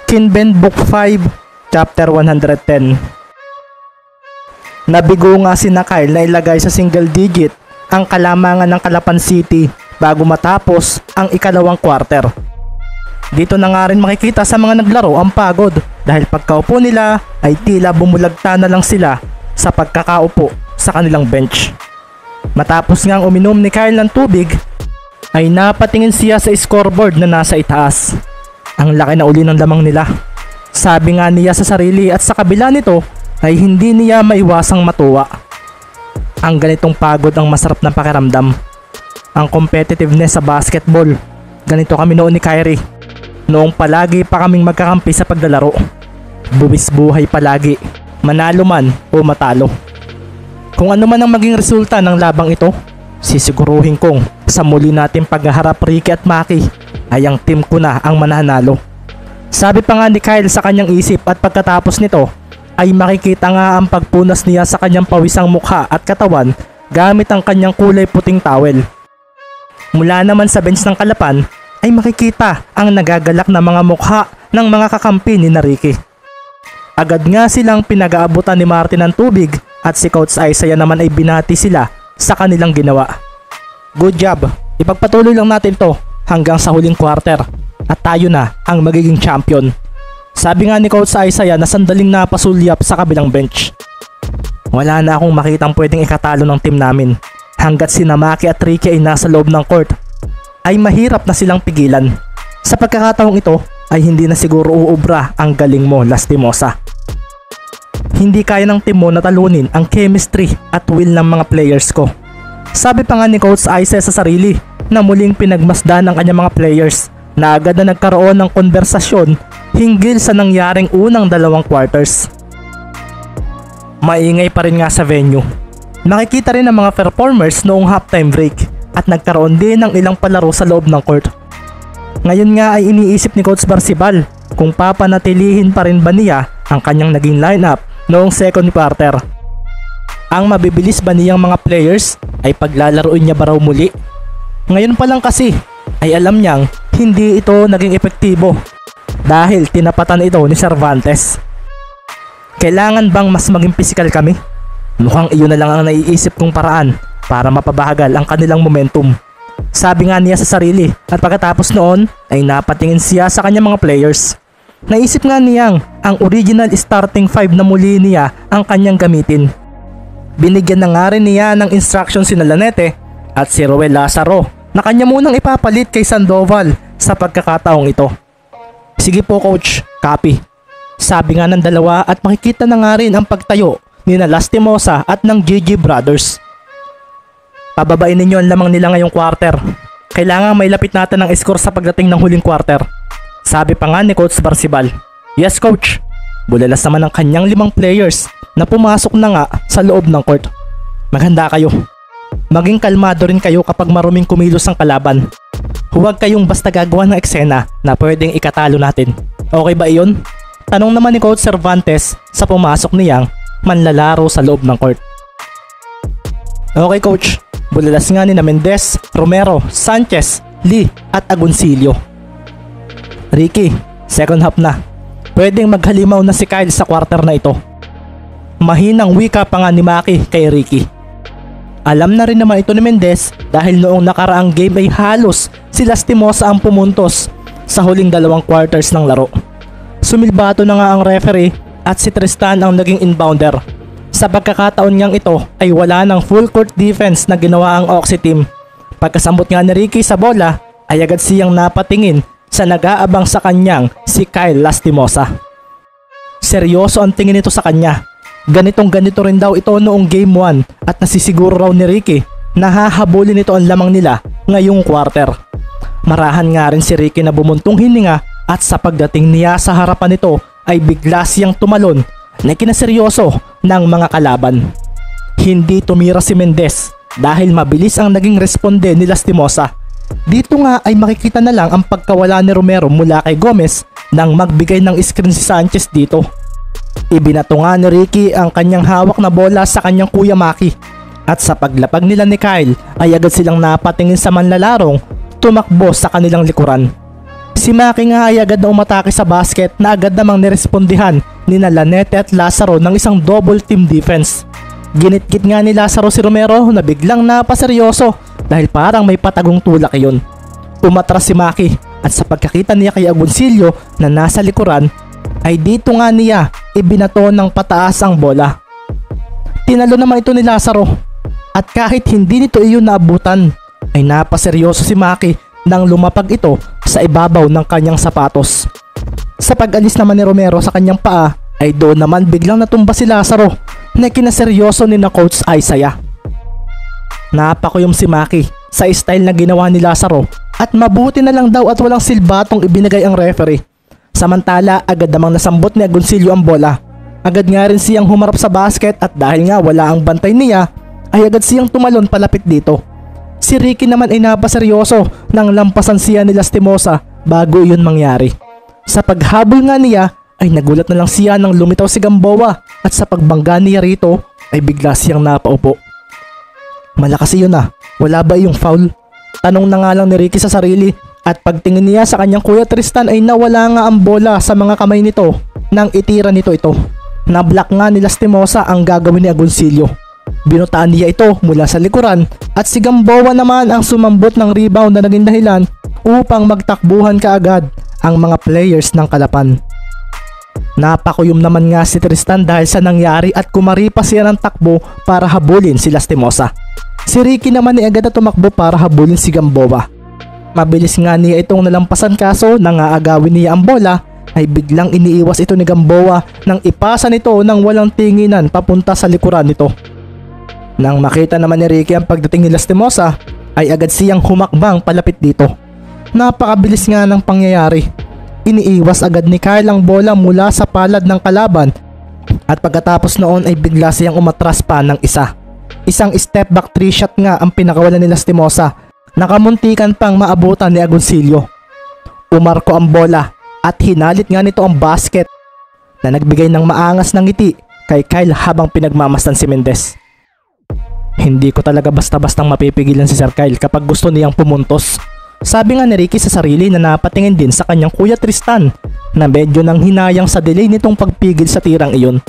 Kinben Book 5, Chapter 110. Nabigo nga si Kyle na ilagay sa single digit ang kalamangan ng Calapan City bago matapos ang ikalawang quarter. Dito na nga rin makikita sa mga naglaro ang pagod dahil pagkaupo nila ay tila bumulagta na lang sila sa pagkakaupo sa kanilang bench. Matapos ngang uminom ni Kyle ng tubig ay napatingin siya sa scoreboard na nasa itaas. Ang laki na uli ng lamang nila. Sabi nga niya sa sarili at sa kabila nito ay hindi niya maiwasang matuwa. Ang ganitong pagod ang masarap na pakiramdam. Ang competitiveness sa basketball. Ganito kami noon ni Kyrie. Noong palagi pa kaming magkakampi sa paglalaro. Buwis buhay palagi, manalo man o matalo. Kung ano man ang maging resulta ng labang ito, sisiguruhin kong sa muli natin paghaharap Ricky at Maki ay ang team ko na ang mananalo. Sabi pa nga ni Kyle sa kanyang isip at pagkatapos nito ay makikita nga ang pagpunas niya sa kanyang pawisang mukha at katawan gamit ang kanyang kulay puting towel. Mula naman sa bench ng Calapan ay makikita ang nagagalak na mga mukha ng mga kakampi ni Ricky. Agad nga silang pinag-aabutan ni Martin ng tubig at si Coach Isaiah naman ay binati sila sa kanilang ginawa. Good job, ipagpatuloy lang natin to hanggang sa huling quarter at tayo na ang magiging champion. Sabi nga ni Coach Isaiah na sandaling napasulyap sa kabilang bench. Wala na akong makitang pwedeng ikatalo ng team namin. Hanggat si Maki at Ricky ay nasa loob ng court ay mahirap na silang pigilan. Sa pagkakataong ito ay hindi na siguro uubra ang galing mo, Lastimosa. Hindi kaya ng team mo na talunin ang chemistry at will ng mga players ko. Sabi pa nga ni Coach Isaiah sa sarili na muling pinagmasdan ang kanyang mga players na agad na nagkaroon ng konversasyon hinggil sa nangyaring unang dalawang quarters. Maingay pa rin nga sa venue. Nakikita rin ang mga performers noong halftime break at nagkaroon din ng ilang palaro sa loob ng court. Ngayon nga ay iniisip ni Coach Barcibal kung papanatilihin pa rin ba niya ang kanyang naging lineup noong second quarter. Ang mabibilis ba niyang mga players ay paglalaroin niya ba raw muli? Ngayon pa lang kasi ay alam niyang hindi ito naging epektibo dahil tinapatan ito ni Cervantes. Kailangan bang mas maging physical kami? Mukhang iyon na lang ang naiisip kong paraan para mapabahagal ang kanilang momentum. Sabi nga niya sa sarili at pagkatapos noon ay napatingin siya sa kanyang mga players. Naisip nga niyang ang original starting 5 na muli niya ang kanyang gamitin. Binigyan na nga rin niya ng instruction si Lanete at si Roel Lazaro na kanya munang ipapalit kay Sandoval sa pagkakataong ito. Sige po coach, copy. Sabi nga ng dalawa at makikita na nga rin ang pagtayo ni Lastimosa at ng GG Brothers. Pababain ninyo ang lamang nila ngayong quarter. Kailangan may lapit natin ang score sa pagdating ng huling quarter. Sabi pa nga ni Coach Barcibal. Yes coach. Bulalas naman ang kanyang 5 players na pumasok na nga sa loob ng court. Maghanda kayo. Maging kalmado rin kayo kapag maruming kumilos ang kalaban. Huwag kayong basta gagawa ng eksena na pwedeng ikatalo natin. Okay ba iyon? Tanong naman ni Coach Cervantes sa pumasok niyang manlalaro sa loob ng court. Okay coach. Bulalas nga ni Mendez, Romero, Sanchez, Lee at Agoncillo. Ricky, second half na. Pwedeng maghalimaw na si Kyle sa quarter na ito. Mahinang wika pa nga ni Maki kay Ricky. Alam na rin naman ito ni Mendez dahil noong nakaraang game ay halos si Lastimosa ang pumuntos sa huling 2 quarters ng laro. Sumilbato na nga ang referee at si Tristan ang naging inbounder. Sa pagkakataon niyang ito ay wala ng full court defense na ginawa ang Oxy team. Pagkasambot nga ni Ricky sa bola ay agad siyang napatingin sa nag-aabang sa kanyang si Kyle Lastimosa. Seryoso ang tingin nito sa kanya. Ganito rin daw ito noong game 1 at nasisiguro raw ni Ricky na hahabulin ito ang lamang nila ngayong quarter. Marahan nga rin si Ricky na bumuntong hininga at sa pagdating niya sa harapan nito ay bigla siyang tumalon na kinaseryoso ng mga kalaban. Hindi tumira si Mendez dahil mabilis ang naging responde ni Lastimosa. Dito nga ay makikita na lang ang pagkawala ni Romero mula kay Gomez nang magbigay ng screen si Sanchez dito. Ibinato nga ni Ricky ang kanyang hawak na bola sa kanyang kuya Maki at sa paglapag nila ni Kyle ay agad silang napatingin sa manlalarong tumakbo sa kanilang likuran. Si Maki nga ay agad na umatake sa basket na agad namang nirespondihan ni Lanete at Lazaro ng isang double team defense. Ginitgit nga ni Lazaro si Romero na biglang napaseryoso dahil parang may patagong tulak iyon. Umatras si Maki at sa pagkakita niya kay Agoncillo na nasa likuran ay dito nga niya ibinato ng pataas ang bola. Tinalo naman ito ni Lazaro at kahit hindi nito iyon naabutan ay napaseryoso si Maki nang lumapag ito sa ibabaw ng kanyang sapatos. Sa pag-alis naman ni Romero sa kanyang paa ay doon naman biglang natumba si Lazaro na kinaseryoso ni na Coach Isaiah. Napakuyom si Maki sa style na ginawa ni Lazaro at mabuti na lang daw at walang silbatong ibinigay ang referee. Samantala agad namang nasambot ni Agoncillo ang bola. Agad nga rin siyang humarap sa basket at dahil nga wala ang bantay niya ay agad siyang tumalon palapit dito. Si Ricky naman ay napaseryoso nang lampasan siya ni Lastimosa bago iyon mangyari. Sa paghabol nga niya ay nagulat na lang siya nang lumitaw si Gamboa at sa pagbangga niya rito ay bigla siyang napaupo. Malakas iyon wala ba iyong foul? Tanong na nga lang ni Ricky sa sarili at pagtingin niya sa kanyang kuya Tristan ay nawala nga ang bola sa mga kamay nito nang itira nito ito. Nablock nga ni Lastimosa ang gagawin ni Agoncillo. Binutaan niya ito mula sa likuran at si Gamboa naman ang sumambot ng rebound na naging dahilan upang magtakbuhan kaagad ang mga players ng Kalapan. Napakuyom naman nga si Tristan dahil sa nangyari at kumaripas siya ng takbo para habulin si Lastimosa. Si Ricky naman ay agad na tumakbo para habulin si Gamboa. Mabilis nga niya itong nalampasan kaso nang aagawin niya ang bola ay biglang iniiwas ito ni Gamboa nang ipasa nito nang walang tinginan papunta sa likuran nito. Nang makita naman ni Ricky ang pagdating ni Lastimosa ay agad siyang humakbang palapit dito. Napakabilis nga ng pangyayari. Iniiwas agad ni Kyle ang bola mula sa palad ng kalaban at pagkatapos noon ay bigla siyang umatras pa ng isa. Isang step back 3 shot nga ang pinakawalan ni Lastimosa. Nakamuntikan pang maabutan ni Agoncillo. Umarko ang bola at hinalit nga nito ang basket na nagbigay ng maangas ng ngiti kay Kyle habang pinagmamasdan si Mendez. Hindi ko talaga basta-bastang mapipigilan si Sir Kyle kapag gusto niyang pumuntos. Sabi nga ni Ricky sa sarili na napatingin din sa kanyang kuya Tristan na medyo nang hinayang sa delay nitong pagpigil sa tirang iyon.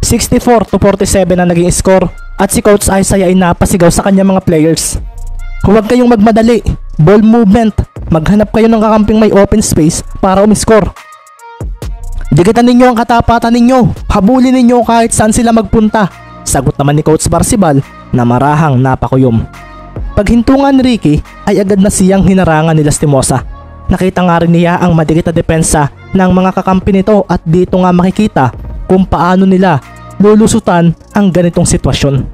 64-47 na naging score at si Coach Isaiah ay napasigaw sa kanyang mga players. Huwag kayong magmadali, ball movement, maghanap kayo ng kakamping may open space para umiscore. Digitan ninyo ang katapatan ninyo, habulin ninyo kahit saan sila magpunta. Sagot naman ni Coach Barcibal na marahang napakuyom. Paghintungan ni Ricky ay agad na siyang hinarangan ni Lastimosa. Nakita nga rin niya ang madikit na depensa ng mga kakampi nito at dito nga makikita kung paano nila lulusutan ang ganitong sitwasyon.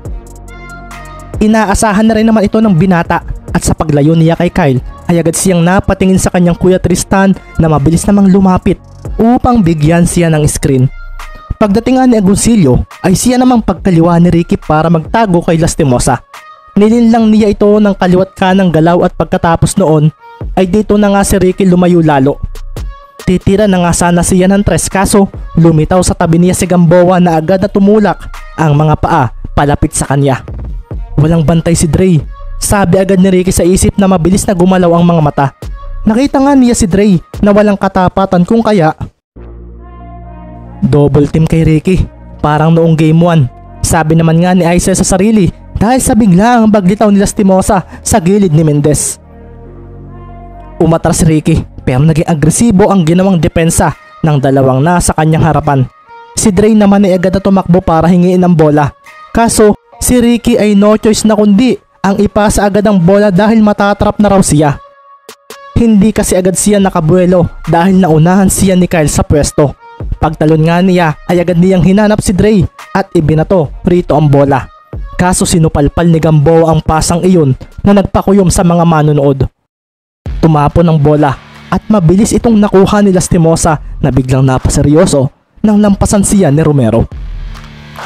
Inaasahan na rin naman ito ng binata at sa paglayo niya kay Kyle ay agad siyang napatingin sa kanyang kuya Tristan na mabilis namang lumapit upang bigyan siya ng screen. Pagdating nga ni Agoncillo ay siya namang pagkaliwa ni Ricky para magtago kay Lastimosa. Nilinlang niya ito ng kaliwat kanang galaw at pagkatapos noon ay dito na nga si Ricky lumayo lalo. Titira na nga sana siya ng tres kaso lumitaw sa tabi niya si Gamboa na agad na tumulak ang mga paa palapit sa kanya. Walang bantay si Dre. Sabi agad ni Ricky sa isip na mabilis na gumalaw ang mga mata. Nakita nga niya si Dre na walang katapatan kung kaya double team kay Ricky, parang noong game 1. Sabi naman nga ni Isaiah sa sarili dahil sa biglang paglitaw ni Lastimosa sa gilid ni Mendez. Umatras si Ricky pero naging agresibo ang ginawang depensa ng dalawang nasa kanyang harapan. Si Dre naman ay agad na tumakbo para hingiin ang bola. Kaso si Ricky ay no choice na kundi ang ipasa agad ang bola dahil matatrap na raw siya. Hindi kasi agad siya nakabuelo dahil naunahan siya ni Kyle sa pwesto. Pagtalon nga niya ay agad niyang hinanap si Dre at ibinato rito ang bola. Kaso sinupalpal ni Gamboa ang pasang iyon na nagpakuyom sa mga manonood. Tumapon ang bola at mabilis itong nakuha ni Lastimosa na biglang napaseryoso nang lampasan siya ni Romero.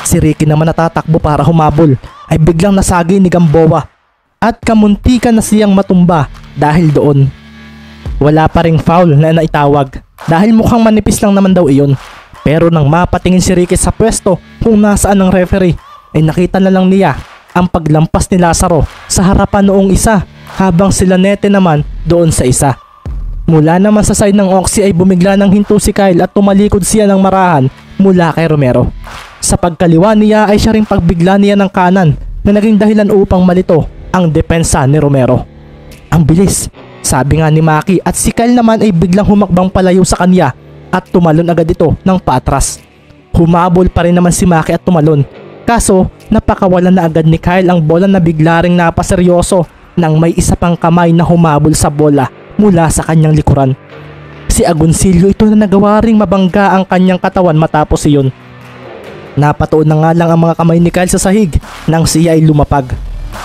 Si Ricky naman natatakbo para humabol ay biglang nasagi ni Gamboa at kamuntikan na siyang matumba dahil doon. Wala pa ring foul na naitawag dahil mukhang manipis lang naman daw iyon. Pero nang mapatingin si Ricky sa pwesto kung nasaan ang referee ay nakita na lang niya ang paglampas ni Lazaro sa harapan noong isa habang si Lanete naman doon sa isa. Mula naman sa side ng Oxy ay bumigla ng hinto si Kyle at tumalikod siya ng marahan mula kay Romero. Sa pagkaliwa niya ay siya ring pagbigla niya ng kanan na naging dahilan upang malito ang depensa ni Romero. Ang bilis, sabi nga ni Maki, at si Kyle naman ay biglang humakbang palayo sa kanya at tumalon agad ito ng patras. Humabol pa rin naman si Maki at tumalon. Kaso napakawalan na agad ni Kyle ang bola na bigla ring napaseryoso nang may isa pang kamay na humabol sa bola mula sa kanyang likuran. Si Agoncillo ito na nagawa ring mabangga ang kanyang katawan matapos iyon. Napatuon na nga lang ang mga kamay ni Kyle sa sahig nang siya ay lumapag.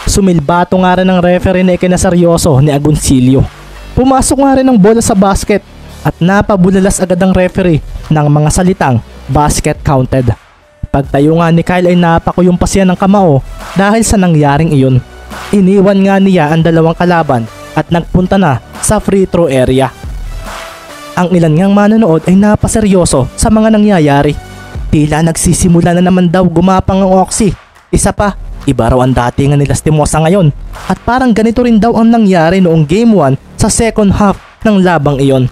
Sumilbato nga rin ng referee na ikinaseryoso ni Agoncillo. Pumasok nga rin ang bola sa basket at napabulalas agad ang referee ng mga salitang basket counted. Pagtayo nga ni Kyle ay napakuyong pa siya ng kamao dahil sa nangyaring iyon. Iniwan nga niya ang dalawang kalaban at nagpunta na sa free throw area. Ang ilan ngang manonood ay napaseryoso sa mga nangyayari. Tila nagsisimula na naman daw gumapang ang Oxy. Isa pa, iba raw ang datingan ni Lastimosa ngayon at parang ganito rin daw ang nangyari noong game 1 sa second half ng labang iyon.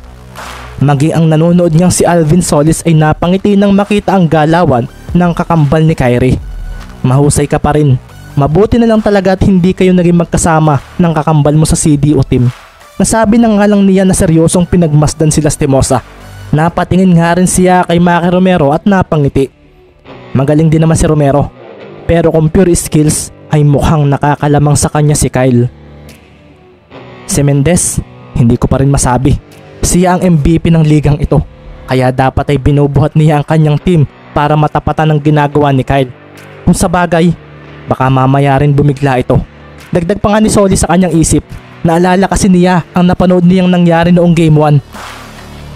Maging ang nanonood niyang si Alvin Solis ay napangiti nang makita ang galawan ng kakambal ni Kyrie. Mahusay ka pa rin. Mabuti na lang talaga at hindi kayo naging magkasama ng kakambal mo sa CDO team. Nasabi na nga lang niya na seryosong pinagmasdan si Lastimosa. Napatingin nga rin siya kay Maki Romero at napangiti. Magaling din naman si Romero. Pero kung pure skills ay mukhang nakakalamang sa kanya si Kyle. Si Mendez, hindi ko pa rin masabi. Siya ang MVP ng ligang ito. Kaya dapat ay binubuhat niya ang kanyang team para matapatan ang ginagawa ni Kyle. Kung sa bagay, baka mamaya rin bumigla ito. Dagdag pa nga ni Solis sa kanyang isip. Naalala kasi niya ang napanood niyang nangyari noong game 1.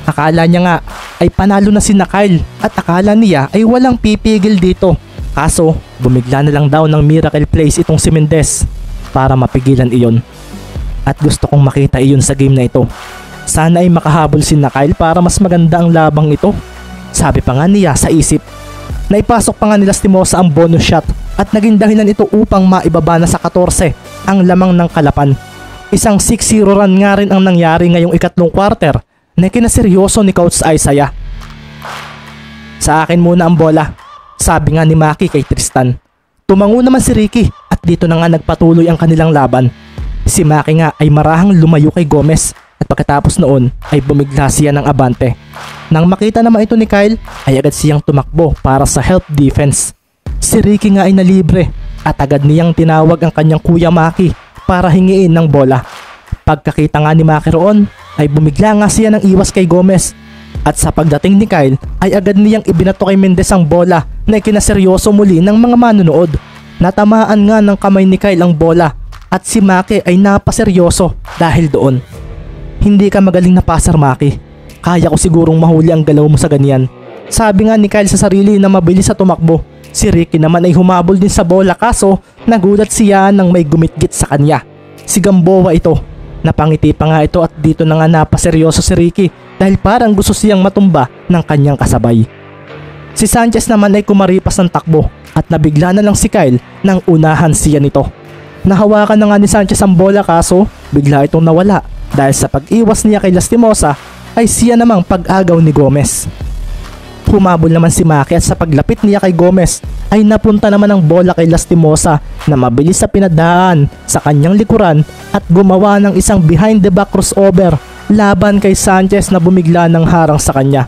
Akala niya nga ay panalo na si Kyle at akala niya ay walang pipigil dito. Kaso bumigla na lang daw ng miracle plays itong si Mendez para mapigilan iyon. At gusto kong makita iyon sa game na ito. Sana ay makahabol si Kyle para mas maganda ang labang ito. Sabi pa nga niya sa isip. Naipasok pa nga ni Lastimosa ang bonus shot at naging dahilan ito upang maibaba na sa 14 ang lamang ng kalapan. Isang 6-0 run nga rin ang nangyari ngayong ikatlong quarter na kinaseryoso ni Coach Isaiah. Sa akin muna ang bola, sabi nga ni Maki kay Tristan. Tumango naman si Ricky at dito na nga nagpatuloy ang kanilang laban. Si Maki nga ay marahang lumayo kay Gomez at pagkatapos noon ay bumigla siya ng abante. Nang makita naman ito ni Kyle ay agad siyang tumakbo para sa help defense. Si Ricky nga ay nalibre at agad niyang tinawag ang kanyang kuya Maki para hingiin ng bola. Pagkakita nga ni Maki roon ay bumigla nga siya ng iwas kay Gomez at sa pagdating ni Kyle ay agad niyang ibinato kay Mendez ang bola na ikinaseryoso muli ng mga manonood. Natamaan nga ng kamay ni Kyle ang bola at si Maki ay napaseryoso dahil doon. Hindi ka magaling na passer, Maki. Kaya ko sigurong mahuli ang galaw mo sa ganyan. Sabi nga ni Kyle sa sarili na mabilis sa tumakbo. Si Ricky naman ay humabol din sa bola kaso nagulat siya nang may gumitgit sa kanya. Si Gamboa ito. Napangiti pa nga ito at dito na nga napaseryoso si Ricky dahil parang gusto siyang matumba ng kanyang kasabay. Si Sanchez naman ay kumaripas ng takbo at nabigla na lang si Kyle nang unahan siya nito. Nahawakan na nga ni Sanchez ang bola kaso bigla itong nawala dahil sa pag-iwas niya kay Lastimosa ay siya namang pag-agaw ni Gomez. Humabol naman si Maki at sa paglapit niya kay Gomez ay napunta naman ang bola kay Lastimosa na mabilis sa pinadaan sa kanyang likuran at gumawa ng isang behind the back crossover laban kay Sanchez na bumigla ng harang sa kanya.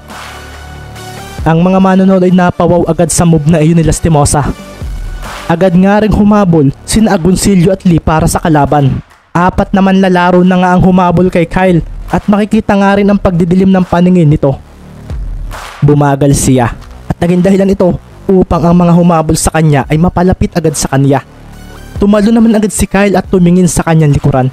Ang mga manonood ay napawaw agad sa move na iyon ni Lastimosa. Agad nga ring humabol sina Agoncillo at Lee para sa kalaban. 4 naman lalaro na nga ang humabol kay Kyle at makikita nga rin ang pagdidilim ng paningin nito. Bumagal siya at naging dahilan ito upang ang mga humabol sa kanya ay mapalapit agad sa kanya. Tumalo naman agad si Kyle at tumingin sa kanyang likuran.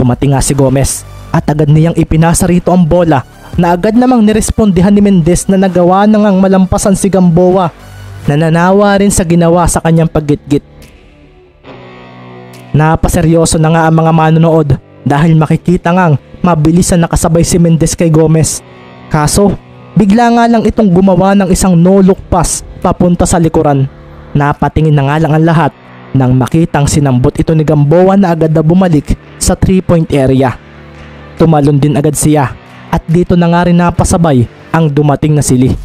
Dumating nga si Gomez at agad niyang ipinasa rito ang bola na agad namang nirespondihan ni Mendez na nagawa na ngang malampasan si Gamboa na nanawa rin sa ginawa sa kanyang paggitgit. Napaseryoso na nga ang mga manonood dahil makikita ngang mabilis na nakasabay si Mendez kay Gomez. Kaso bigla nga lang itong gumawa ng isang no-look pass papunta sa likuran. Napatingin na nga lang ang lahat nang makitang sinambot ito ni Gamboa na agad na bumalik sa 3-point area. Tumalon din agad siya at dito na nga rin napasabay ang dumating na si Lee.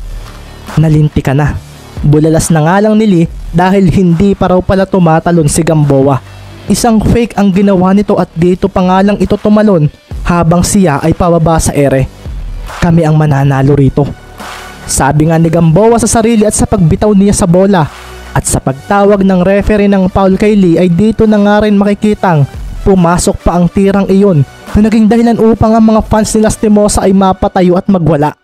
Nalinti ka na. Bulalas na nga lang ni Lee dahil hindi pa raw pala tumatalon si Gamboa. Isang fake ang ginawa nito at dito pa nga lang ito tumalon habang siya ay pababa sa ere. Kami ang mananalo rito. Sabi nga ni Gamboa sa sarili at sa pagbitaw niya sa bola. At sa pagtawag ng referee ng foul kay Lee ay dito na nga rin makikitang pumasok pa ang tirang iyon na naging dahilan upang ang mga fans ni Lastimosa ay mapatayo at magwala.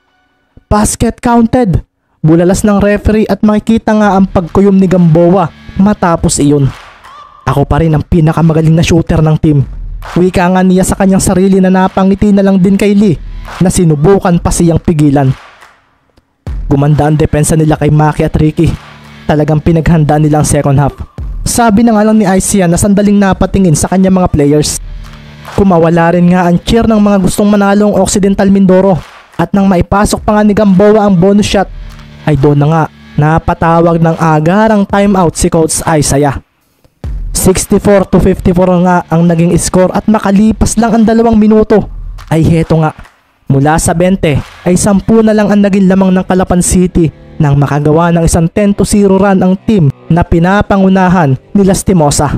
Basket counted. Bulalas ng referee at makikita nga ang pagkuyom ni Gamboa matapos iyon. Ako pa rin ang pinakamagaling na shooter ng team. Wika nga niya sa kanyang sarili na napangiti na lang din kay Lee na sinubukan pa siyang pigilan. Gumanda ang depensa nila kay Maki at Ricky. Talagang pinaghandaan nila ang second half. Sabi na nga lang ni Isaiah na sandaling napatingin sa kanyang mga players. Kumawala rin nga ang cheer ng mga gustong manalo ang Occidental Mindoro at nang maipasok pa nga ni Gamboa ang bonus shot ay doon na nga napatawag ng agarang timeout si Coach Isaiah. 64-54 nga ang naging score at makalipas lang ang 2 minuto ay heto nga. Mula sa 20 ay 10 na lang ang naging lamang ng Calapan City nang makagawa ng isang 10-0 run ang team na pinapangunahan ni Lastimosa.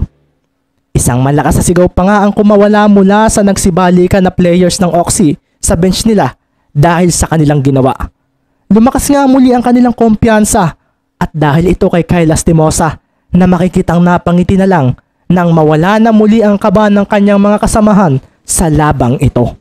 Isang malakas na sigaw pa nga ang kumawala mula sa nagsibalikan na players ng Oxy sa bench nila dahil sa kanilang ginawa. Lumakas nga muli ang kanilang kumpiyansa at dahil ito kay Kyle Lastimosa na makikitang napangiti na lang nang mawala na muli ang kaba ng kanyang mga kasamahan sa labang ito.